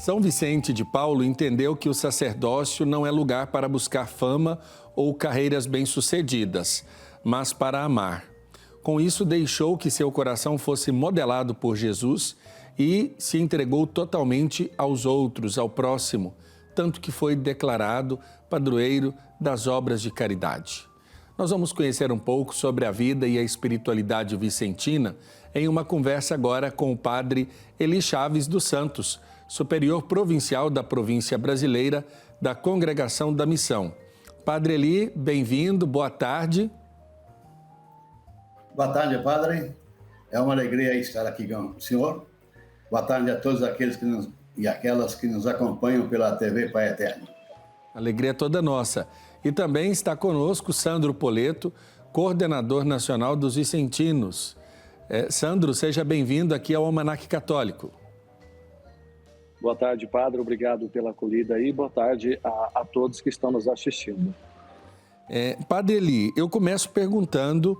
São Vicente de Paulo entendeu que o sacerdócio não é lugar para buscar fama ou carreiras bem-sucedidas, mas para amar. Com isso, deixou que seu coração fosse modelado por Jesus e se entregou totalmente aos outros, ao próximo, tanto que foi declarado padroeiro das obras de caridade. Nós vamos conhecer um pouco sobre a vida e a espiritualidade vicentina em uma conversa agora com o padre Eli Chaves dos Santos, superior provincial da província brasileira da Congregação da Missão. Padre Eli, bem-vindo, boa tarde. Boa tarde, padre. É uma alegria estar aqui com o senhor. Boa tarde a todos aqueles e aquelas que nos acompanham pela TV Pai Eterno. A alegria é toda nossa. E também está conosco Sandro Poleto, coordenador nacional dos Vicentinos. Sandro, seja bem-vindo aqui ao Almanaque Católico. Boa tarde, padre. Obrigado pela acolhida e boa tarde a todos que estão nos assistindo. Padre Eli, eu começo perguntando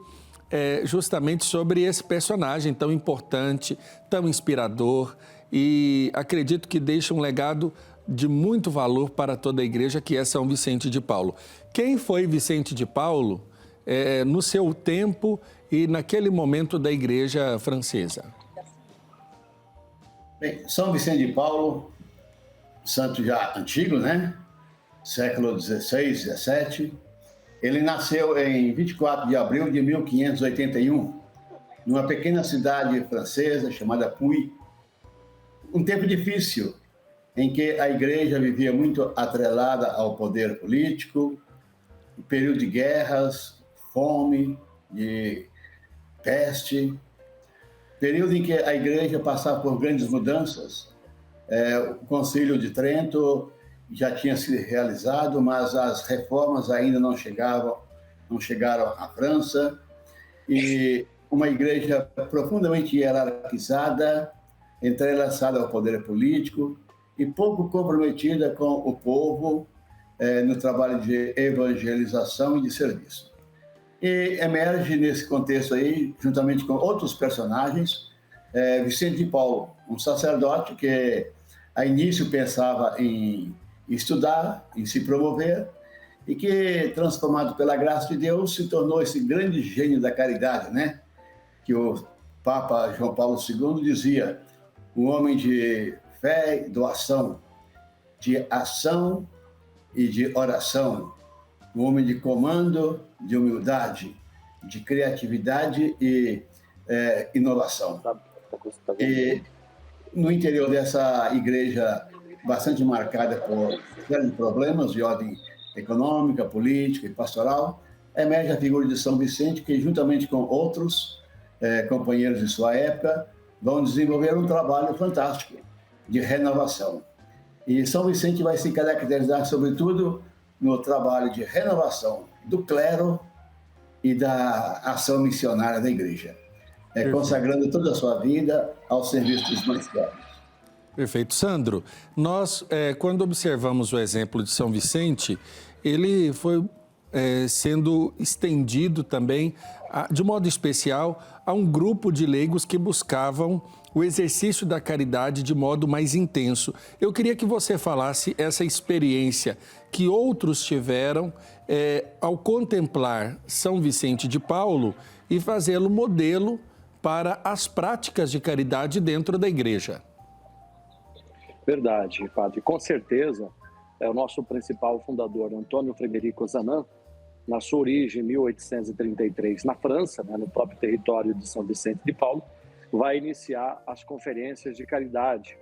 justamente sobre esse personagem tão importante, tão inspirador e acredito que deixa um legado de muito valor para toda a igreja, que é São Vicente de Paulo. Quem foi Vicente de Paulo no seu tempo e naquele momento da igreja francesa? Bem, São Vicente de Paulo, santo já antigo, né? Século XVI, XVII. Ele nasceu em 24 de abril de 1581, numa pequena cidade francesa chamada Puy. Um tempo difícil, em que a igreja vivia muito atrelada ao poder político, um período de guerras, fome, de peste, período em que a igreja passava por grandes mudanças. O Concílio de Trento já tinha sido realizado, mas as reformas ainda não chegaram à França, e uma igreja profundamente hierarquizada, entrelaçada ao poder político e pouco comprometida com o povo no trabalho de evangelização e de serviço. E emerge nesse contexto aí, juntamente com outros personagens, Vicente de Paulo, um sacerdote que a início pensava em estudar, em se promover, e que, transformado pela graça de Deus, se tornou esse grande gênio da caridade, né? Que o Papa João Paulo II dizia: um homem de fé e doação, de ação e de oração, um homem de comando, de humildade, de criatividade e inovação. E no interior dessa igreja bastante marcada por grandes problemas de ordem econômica, política e pastoral, emerge a figura de São Vicente, que juntamente com outros companheiros de sua época vão desenvolver um trabalho fantástico de renovação. E São Vicente vai se caracterizar, sobretudo, no trabalho de renovação do clero e da ação missionária da igreja, consagrando toda a sua vida ao serviço dos mais pobres. Perfeito. Sandro, nós, quando observamos o exemplo de São Vicente, ele foi sendo estendido também, de modo especial, a um grupo de leigos que buscavam o exercício da caridade de modo mais intenso. Eu queria que você falasse essa experiência que outros tiveram ao contemplar São Vicente de Paulo e fazê-lo modelo para as práticas de caridade dentro da igreja. Verdade, padre. Com certeza, o nosso principal fundador, Antônio Frederico Zanin, na sua origem, em 1833, na França, no próprio território de São Vicente de Paulo, vai iniciar as conferências de caridade,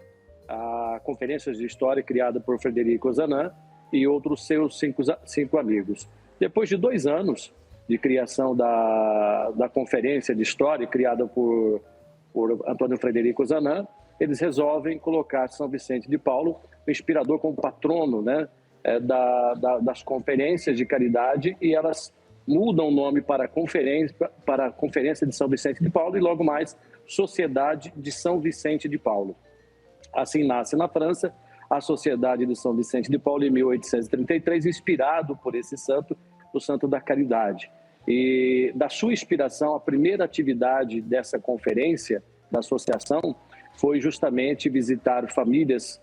a conferências de história criada por Frederico Zanin e outros seus cinco amigos. Depois de 2 anos de criação da conferência de história criada por Antônio Frederico Zanin, eles resolvem colocar São Vicente de Paulo, o inspirador, como patrono, das conferências de caridade, e elas mudam o nome para a Conferência de São Vicente de Paulo e logo mais Sociedade de São Vicente de Paulo. Assim nasce na França a Sociedade de São Vicente de Paulo em 1833, inspirado por esse santo, o santo da caridade. E da sua inspiração, a primeira atividade dessa conferência, da associação, foi justamente visitar famílias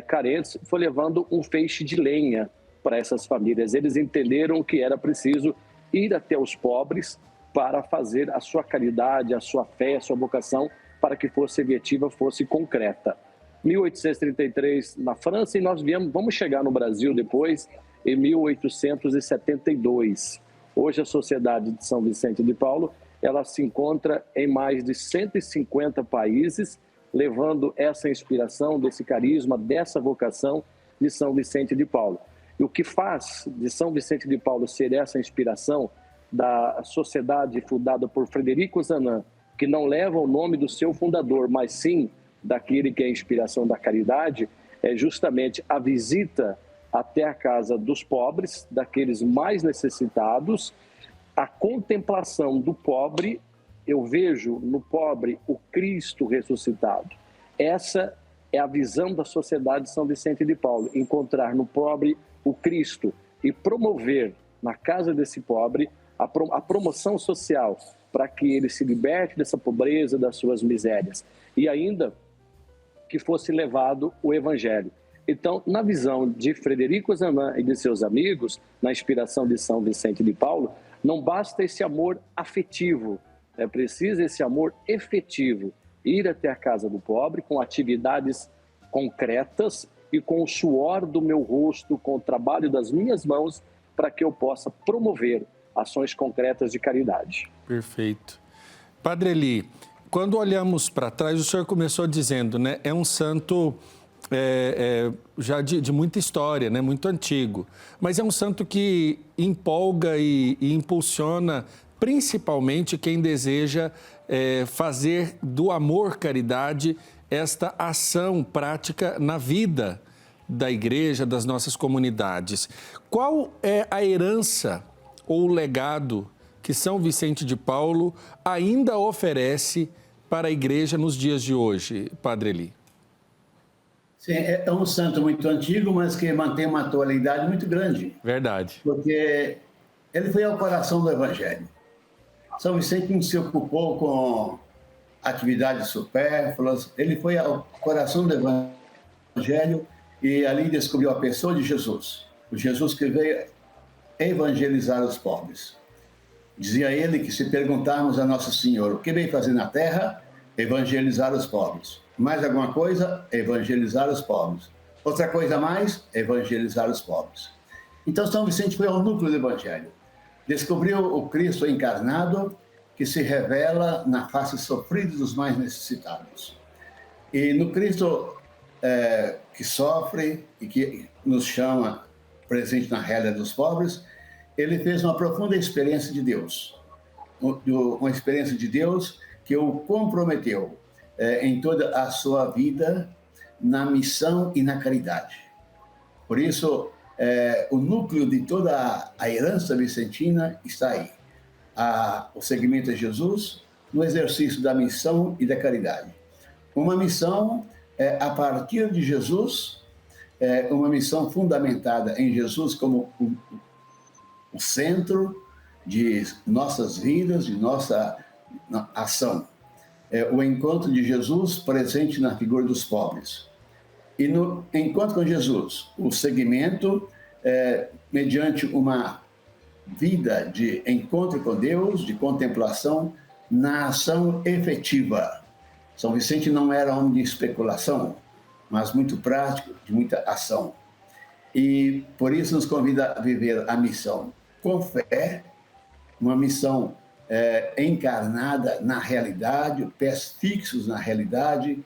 carentes, foi levando um feixe de lenha para essas famílias. Eles entenderam que era preciso ir até os pobres para fazer a sua caridade, a sua fé, a sua vocação, para que fosse efetiva, fosse concreta. 1833 na França, e nós vamos chegar no Brasil depois, em 1872. Hoje a Sociedade de São Vicente de Paulo, ela se encontra em mais de 150 países, levando essa inspiração, desse carisma, dessa vocação de São Vicente de Paulo. E o que faz de São Vicente de Paulo ser essa inspiração da sociedade fundada por Frederico Zanan, que não leva o nome do seu fundador, mas sim daquele que é a inspiração da caridade, é justamente a visita até a casa dos pobres, daqueles mais necessitados, a contemplação do pobre. Eu vejo no pobre o Cristo ressuscitado. Essa é a visão da Sociedade de São Vicente de Paulo, encontrar no pobre o Cristo e promover na casa desse pobre a promoção social para que ele se liberte dessa pobreza, das suas misérias, e ainda que fosse levado o Evangelho. Então, na visão de Frederico Zanan e de seus amigos, na inspiração de São Vicente de Paulo, não basta esse amor afetivo, é preciso esse amor efetivo, ir até a casa do pobre com atividades concretas e com o suor do meu rosto, com o trabalho das minhas mãos, para que eu possa promover ações concretas de caridade. Perfeito. Padre Eli, quando olhamos para trás, o senhor começou dizendo, né, é um santo já de muita história, né, muito antigo, mas é um santo que empolga e impulsiona principalmente quem deseja fazer do amor caridade esta ação prática na vida da igreja, das nossas comunidades. Qual é a herança ou o legado que São Vicente de Paulo ainda oferece para a igreja nos dias de hoje, Padre Eli? Sim, é um santo muito antigo, mas que mantém uma atualidade muito grande. Verdade. Porque ele foi ao coração do Evangelho. São Vicente não se ocupou com atividades supérfluas, ele foi ao coração do Evangelho e ali descobriu a pessoa de Jesus. O Jesus que veio evangelizar os pobres. Dizia ele que se perguntarmos a Nosso Senhor o que veio fazer na terra, evangelizar os pobres. Mais alguma coisa? Evangelizar os pobres. Outra coisa a mais? Evangelizar os pobres. Então São Vicente foi ao núcleo do Evangelho. Descobriu o Cristo encarnado que se revela na face sofrida dos mais necessitados. E no Cristo que sofre e que nos chama presente na realidade dos pobres, ele fez uma profunda experiência de Deus. Uma experiência de Deus que o comprometeu em toda a sua vida na missão e na caridade. Por isso, o núcleo de toda a herança vicentina está aí. O seguimento a Jesus no exercício da missão e da caridade. Uma missão a partir de Jesus, uma missão fundamentada em Jesus como o centro de nossas vidas, de nossa ação. O encontro de Jesus presente na figura dos pobres. E no encontro com Jesus, o seguimento mediante uma vida de encontro com Deus, de contemplação, na ação efetiva. São Vicente não era homem de especulação, mas muito prático, de muita ação. E por isso nos convida a viver a missão com fé, uma missão encarnada na realidade, pés fixos na realidade,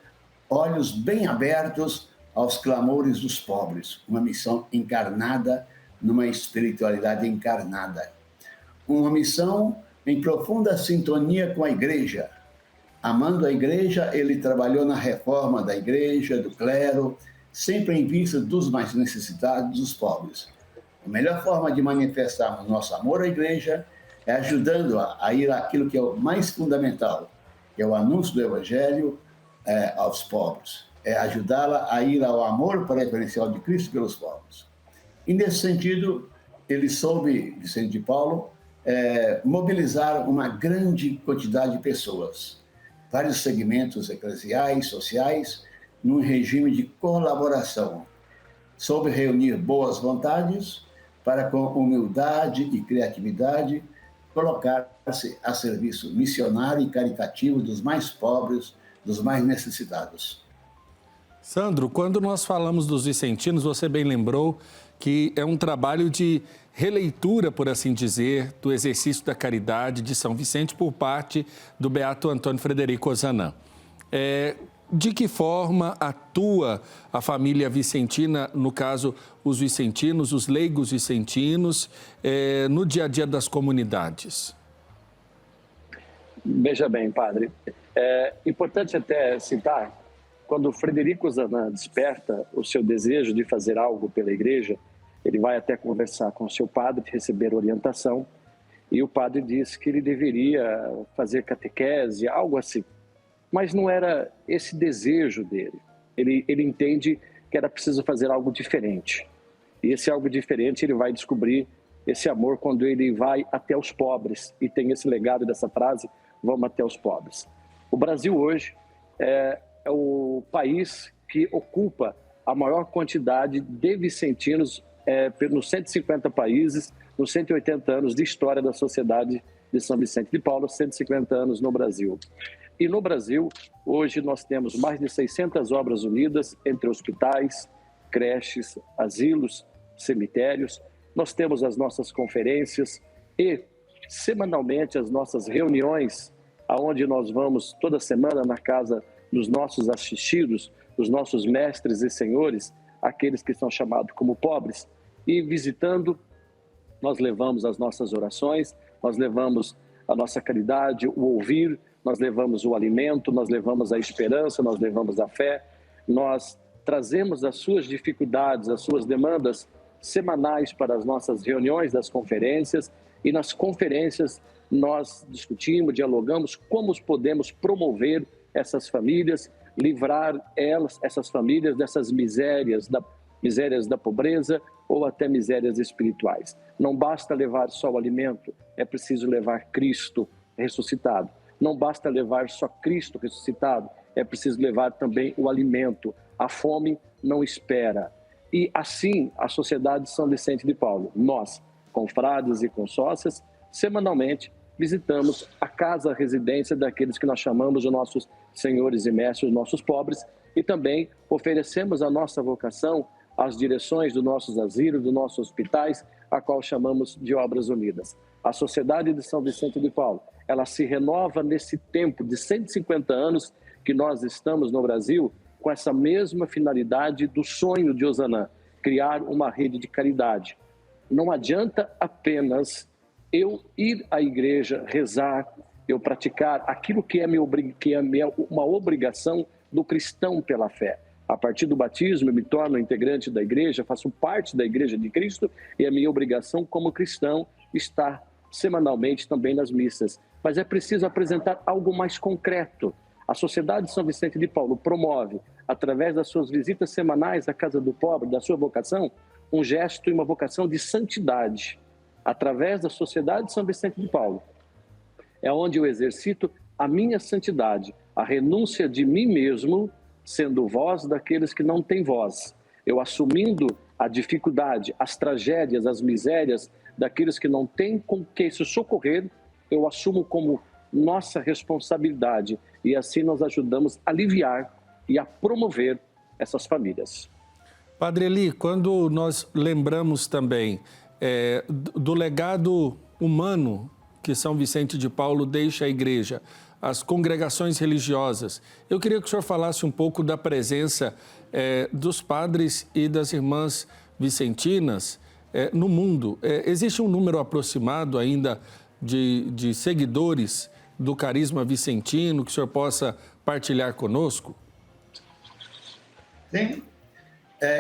olhos bem abertos aos clamores dos pobres. Uma missão encarnada numa espiritualidade encarnada. Uma missão em profunda sintonia com a igreja. Amando a igreja, ele trabalhou na reforma da igreja, do clero, sempre em vista dos mais necessitados, dos pobres. A melhor forma de manifestarmos nosso amor à igreja é ajudando a ir àquilo que é o mais fundamental, que é o anúncio do Evangelho aos pobres. É ajudá-la a ir ao amor preferencial de Cristo pelos pobres. E nesse sentido, ele soube, Vicente de Paulo, mobilizar uma grande quantidade de pessoas, vários segmentos eclesiais, sociais, num regime de colaboração, soube reunir boas vontades para, com humildade e criatividade, colocar-se a serviço missionário e caritativo dos mais pobres, dos mais necessitados. Sandro, quando nós falamos dos vicentinos, você bem lembrou que é um trabalho de releitura, por assim dizer, do exercício da caridade de São Vicente por parte do beato Antônio Frederico Ozanam. De que forma atua a família vicentina, no caso, os vicentinos, os leigos vicentinos, no dia a dia das comunidades? Veja bem, padre, é importante até citar, quando Frederico Ozanam desperta o seu desejo de fazer algo pela igreja, ele vai até conversar com o seu padre, receber orientação, e o padre diz que ele deveria fazer catequese, algo assim. Mas não era esse desejo dele. Ele entende que era preciso fazer algo diferente. E esse algo diferente ele vai descobrir esse amor quando ele vai até os pobres. E tem esse legado dessa frase, vamos até os pobres. O Brasil hoje é o país que ocupa a maior quantidade de vicentinos nos 150 países, nos 180 anos de história da Sociedade de São Vicente de Paulo, 150 anos no Brasil. E no Brasil, hoje nós temos mais de 600 obras unidas entre hospitais, creches, asilos, cemitérios. Nós temos as nossas conferências e, semanalmente, as nossas reuniões, aonde nós vamos toda semana na casa dos nossos assistidos, dos nossos mestres e senhores, aqueles que são chamados como pobres, e visitando, nós levamos as nossas orações, nós levamos a nossa caridade, o ouvir, nós levamos o alimento, nós levamos a esperança, nós levamos a fé, nós trazemos as suas dificuldades, as suas demandas semanais para as nossas reuniões das conferências, e nas conferências nós discutimos, dialogamos como podemos promover essas famílias, livrar essas famílias dessas misérias da pobreza ou até misérias espirituais. Não basta levar só o alimento, é preciso levar Cristo ressuscitado. Não basta levar só Cristo ressuscitado, é preciso levar também o alimento. A fome não espera. E assim, a Sociedade de São Vicente de Paulo, nós, confrades e consórcias, semanalmente visitamos a casa, a residência daqueles que nós chamamos de nossos senhores e mestres, nossos pobres, e também oferecemos a nossa vocação às direções dos nossos asilos, dos nossos hospitais, a qual chamamos de Obras Unidas. A Sociedade de São Vicente de Paulo, ela se renova nesse tempo de 150 anos que nós estamos no Brasil, com essa mesma finalidade do sonho de Ozanam, criar uma rede de caridade. Não adianta apenas eu ir à igreja, rezar, eu praticar aquilo que é uma obrigação do cristão pela fé. A partir do batismo, eu me torno integrante da igreja, faço parte da igreja de Cristo, e a minha obrigação como cristão está semanalmente também nas missas. Mas é preciso apresentar algo mais concreto. A Sociedade de São Vicente de Paulo promove, através das suas visitas semanais à Casa do Pobre, da sua vocação, um gesto e uma vocação de santidade. Através da Sociedade de São Vicente de Paulo, é onde eu exercito a minha santidade, a renúncia de mim mesmo, sendo voz daqueles que não têm voz. Eu assumindo a dificuldade, as tragédias, as misérias daqueles que não têm com quem se socorrer, eu assumo como nossa responsabilidade, e assim nós ajudamos a aliviar e a promover essas famílias. Padre Eli, quando nós lembramos também do legado humano que São Vicente de Paulo deixa à igreja, as congregações religiosas, eu queria que o senhor falasse um pouco da presença dos padres e das irmãs vicentinas no mundo. Existe um número aproximado ainda de seguidores do carisma vicentino que o senhor possa partilhar conosco? Sim.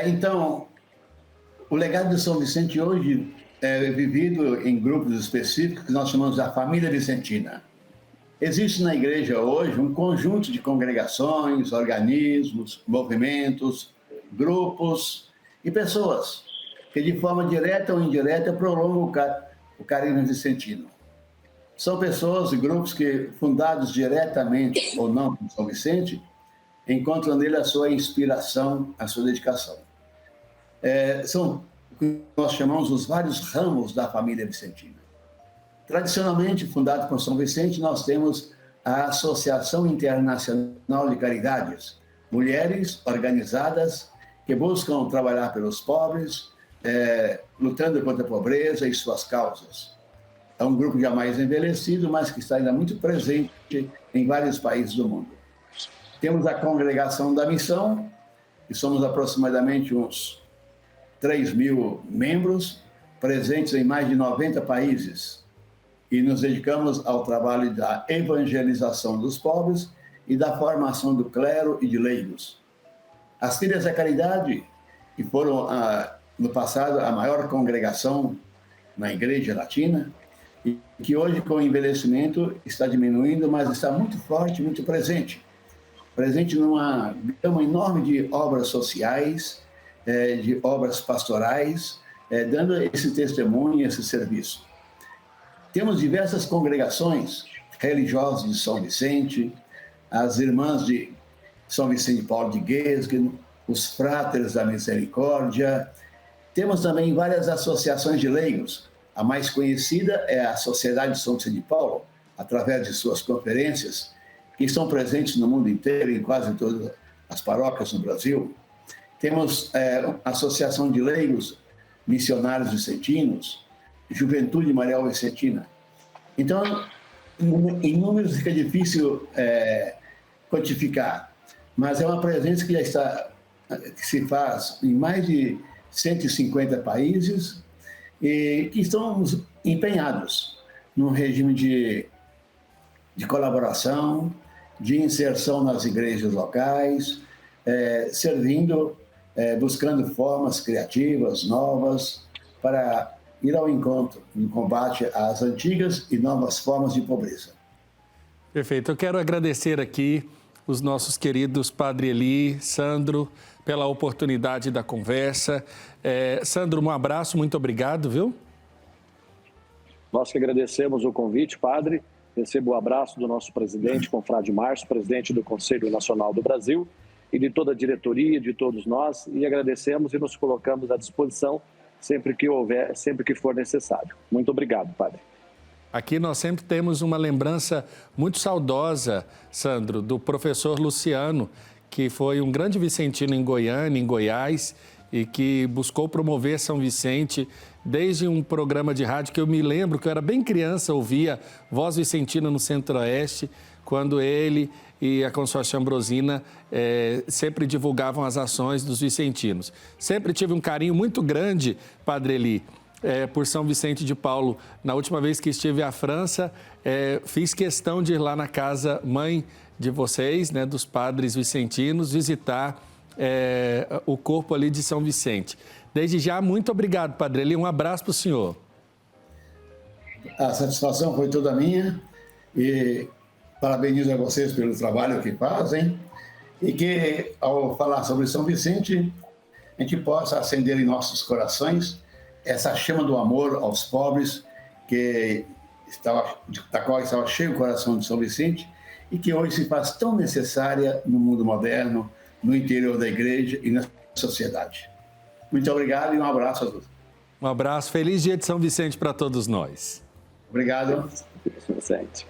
Então, o legado de São Vicente hoje é vivido em grupos específicos que nós chamamos da família vicentina. Existe na igreja hoje um conjunto de congregações, organismos, movimentos, grupos e pessoas que de forma direta ou indireta prolongam o carisma vicentino. São pessoas e grupos que, fundados diretamente ou não por São Vicente, encontram nele a sua inspiração, a sua dedicação. São o que nós chamamos os vários ramos da família vicentina. Tradicionalmente, fundado por São Vicente, nós temos a Associação Internacional de Caridades, mulheres organizadas que buscam trabalhar pelos pobres, lutando contra a pobreza e suas causas. É um grupo jamais envelhecido, mas que está ainda muito presente em vários países do mundo. Temos a Congregação da Missão, que somos aproximadamente uns 3.000 membros, presentes em mais de 90 países, e nos dedicamos ao trabalho da evangelização dos pobres e da formação do clero e de leigos. As Filhas da Caridade, que foram, no passado, a maior congregação na Igreja Latina, e que hoje, com o envelhecimento, está diminuindo, mas está muito forte, muito presente. Presente numa gama enorme de obras sociais, de obras pastorais, dando esse testemunho, esse serviço. Temos diversas congregações religiosas de São Vicente, as Irmãs de São Vicente de Paulo de Guesgen, os Fráteres da Misericórdia. Temos também várias associações de leigos. A mais conhecida é a Sociedade de São Vicente de Paulo, através de suas conferências, que estão presentes no mundo inteiro, em quase todas as paróquias no Brasil. Temos a Associação de Leigos Missionários Vicentinos, Juventude Marial Vicentina. Então, em números fica difícil quantificar, mas é uma presença que já está, que se faz em mais de 150 países e que estamos empenhados num regime de colaboração, de inserção nas igrejas locais, servindo, buscando formas criativas, novas, para ir ao encontro, no combate às antigas e novas formas de pobreza. Perfeito. Eu quero agradecer aqui os nossos queridos Padre Eli, Sandro, pela oportunidade da conversa. Sandro, um abraço, muito obrigado, viu? Nós que agradecemos o convite, Padre. Recebo o abraço do nosso presidente, Confrade Márcio, presidente do Conselho Nacional do Brasil, e de toda a diretoria, de todos nós, e agradecemos e nos colocamos à disposição sempre que for necessário. Muito obrigado, Padre. Aqui nós sempre temos uma lembrança muito saudosa, Sandro, do professor Luciano, que foi um grande vicentino em Goiânia, em Goiás, e que buscou promover São Vicente desde um programa de rádio que eu me lembro que eu era bem criança, ouvia Voz Vicentina no Centro-Oeste, quando ele e a Consórcio Ambrosina sempre divulgavam as ações dos vicentinos. Sempre tive um carinho muito grande, Padre Eli, por São Vicente de Paulo. Na última vez que estive à França, fiz questão de ir lá na casa mãe de vocês, né, dos padres vicentinos, visitar o corpo ali de São Vicente. Desde já, muito obrigado, Padre Eli. Um abraço para o senhor. A satisfação foi toda minha e parabenizo a vocês pelo trabalho que fazem e que, ao falar sobre São Vicente, a gente possa acender em nossos corações essa chama do amor aos pobres da qual estava cheio o coração de São Vicente e que hoje se faz tão necessária no mundo moderno, no interior da igreja e na sociedade. Muito obrigado e um abraço a todos. Um abraço, feliz dia de São Vicente para todos nós. Obrigado. Vicente.